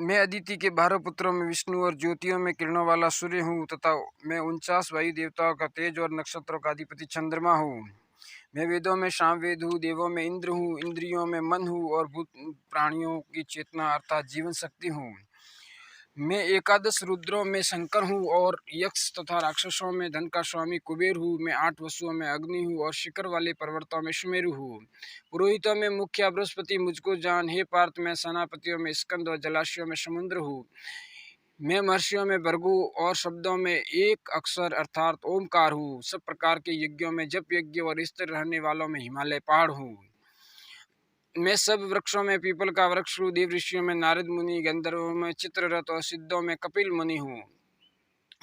मैं अदिति के 12 पुत्रों में विष्णु और ज्योतियों में किरणों वाला सूर्य हूँ तथा मैं 49 वायु देवताओं का तेज और नक्षत्रों का अधिपति चंद्रमा हूँ। मैं वेदों में सामवेद हूँ, देवों में इंद्र हूँ, इंद्रियों में मन हूँ और भूत प्राणियों की चेतना अर्थात जीवन शक्ति हूँ। मैं एकादश रुद्रों में शंकर हूँ और यक्ष तथा राक्षसों में धन का स्वामी कुबेर हूँ। मैं 8 वसुओं में अग्नि हूँ और शिखर वाले पर्वतों में सुमेरु हूँ। पुरोहितों में मुख्य बृहस्पति मुझको जान। हे पार्थ, मैं सेनापतियों में स्कंद और जलाशयों में समुद्र हूँ। मैं महर्षियों में भृगु और शब्दों में एक अक्षर अर्थात ओमकार हूँ। सब प्रकार के यज्ञों में जप यज्ञ और स्थिर रहने वालों में हिमालय पहाड़ हूँ। मैं सब वृक्षों में पीपल का वृक्ष हूँ। देव ऋषियों में नारद मुनि, गंधर्वों में चित्ररथ और सिद्धों में कपिल मुनि हूँ।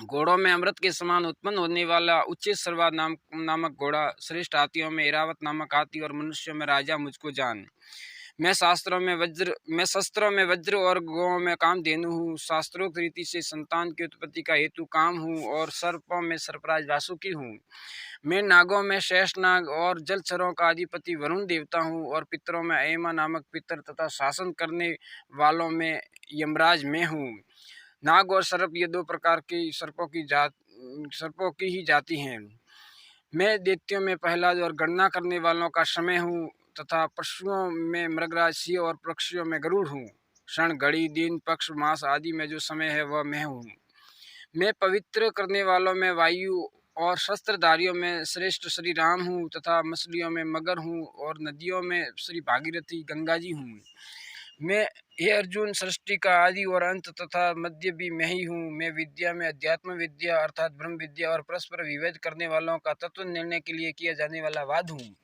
घोड़ों में अमृत के समान उत्पन्न होने वाला उच्चेश सर्वा नामक घोड़ा, श्रेष्ठ हाथियों में इरावत नामक हाथी और मनुष्यों में राजा मुझको जान। मैं शस्त्रों में वज्र और गौओं में कामधेनु हूँ। शास्त्रोक्त रीति से संतान की उत्पत्ति का हेतु काम हूँ और सर्पों में सर्पराज वासुकी हूँ। मैं नागों में शेषनाग और जलचरों का अधिपति वरुण देवता हूँ और पितरों में अयमा नामक पितर तथा शासन करने वालों में यमराज मैं हूँ। नाग और सर्प ये 2 प्रकार के सर्पों की ही जाति हैं। मैं दैत्यों में प्रहलाद और गणना करने वालों का समय हूँ तथा पशुओं में मृगराज, सिंह और पक्षियों में गरुड़ हूँ। क्षण, घड़ी, दिन, पक्ष, मास आदि में जो समय है वह मैं हूँ। मैं पवित्र करने वालों में वायु और शस्त्रधारियों में श्रेष्ठ श्री राम हूँ तथा मछलियों में मगर हूँ और नदियों में श्री भागीरथी गंगा जी हूँ। मैं, हे अर्जुन, सृष्टि का आदि और अंत तथा मध्य भी मैं ही हूँ। मैं विद्या में अध्यात्म विद्या अर्थात ब्रह्म विद्या और परस्पर विभेद करने वालों का तत्व निर्णय के लिए किया जाने वाला वाद हूँ।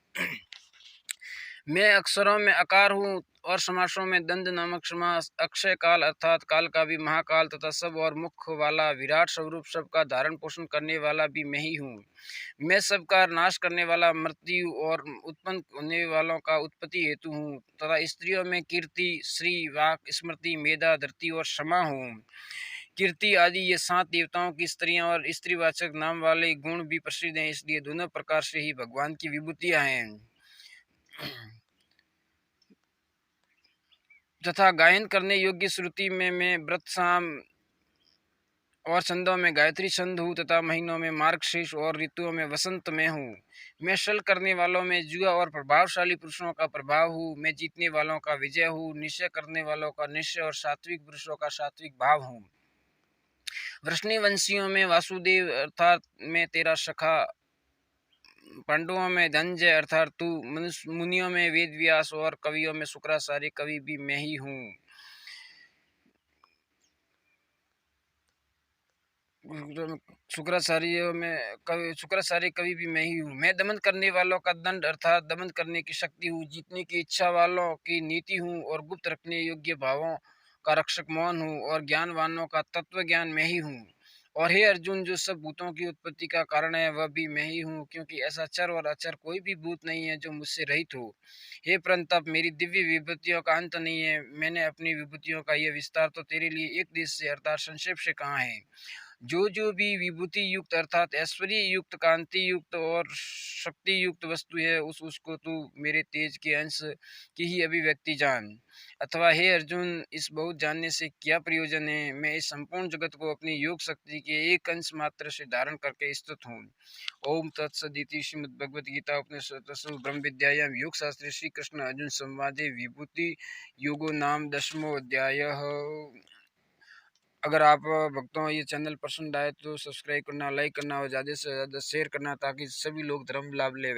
मैं अक्षरों में अकार हूँ और समासों में दंड नामक समास, अक्षय काल अर्थात काल का भी महाकाल तथा सब और मुख वाला विराट स्वरूप सबका धारण पोषण करने वाला भी मैं ही हूँ। मैं सबका नाश करने वाला, मृत्यु और उत्पन्न होने वालों का उत्पत्ति हेतु हूँ तथा स्त्रियों में कीर्ति, श्री, वाक, स्मृति, मेधा, धरती और क्षमा हूँ। कीर्ति आदि ये 7 देवताओं की स्त्रियां और स्त्रीवाचक नाम वाले गुण भी प्रसिद्ध हैं, इसलिए दोनों प्रकार से ही भगवान की विभूतियां हैं। तथा गायन करने योग्य श्रुति में मैं व्रत साम और छंदों में गायत्री छंद हूँ तथा महीनों में मार्गशीर्ष और ऋतुओं में वसंत में हूँ। मैं छल करने वालों में जुआ और प्रभावशाली पुरुषों का प्रभाव हूँ। मैं जीतने वालों का विजय हूँ, निश्चय करने वालों का निश्चय और सात्विक पुरुषों का सात्विक भाव हूँ। वृष्णिवंशियों में वासुदेव अर्थात मैं तेरा सखा, पांडवों में धनंजय अर्थात तू, मुनियों में वेद व्यास और कवियों में शुक्राचार्य कवि भी मैं ही हूँ। शुक्राचार्य कवि भी मैं ही हूँ। मैं दमन करने वालों का दंड अर्थात दमन करने की शक्ति हूँ, जीतने की इच्छा वालों की नीति हूँ और गुप्त रखने योग्य भावों का रक्षक मौन हूँ और ज्ञानवानों का तत्व ज्ञान मैं ही हूँ। और हे अर्जुन, जो सब भूतों की उत्पत्ति का कारण है वह भी मैं ही हूँ, क्योंकि ऐसा चर और अचर कोई भी भूत नहीं है जो मुझसे रहित हो। हे परंतप, मेरी दिव्य विभूतियों का अंत नहीं है। मैंने अपनी विभूतियों का यह विस्तार तो तेरे लिए एक देश से अर्थात संक्षेप से कहा है। जो भी विभूति युक्त अर्थात ऐश्वर्य युक्त, कांति युक्त और शक्ति युक्त वस्तु है उसको तू मेरे तेज के अंश की ही अभिव्यक्ति जान। अथवा हे अर्जुन, इस बहुत जानने से क्या प्रयोजन है? मैं इस संपूर्ण जगत को अपनी योग शक्ति के एक अंश मात्र से धारण करके स्थित हूँ। ओम तत्सदिति श्रीमद्भगवद गीता उपनिषदसु ब्रह्म विद्यायां योग शास्त्रे श्री कृष्ण अर्जुन संवादे विभूति योगो नाम 10वां अध्यायः। अगर आप भक्तों ये चैनल पसंद आए तो सब्सक्राइब करना, लाइक करना और ज़्यादा से ज़्यादा शेयर करना ताकि सभी लोग धर्म लाभ ले।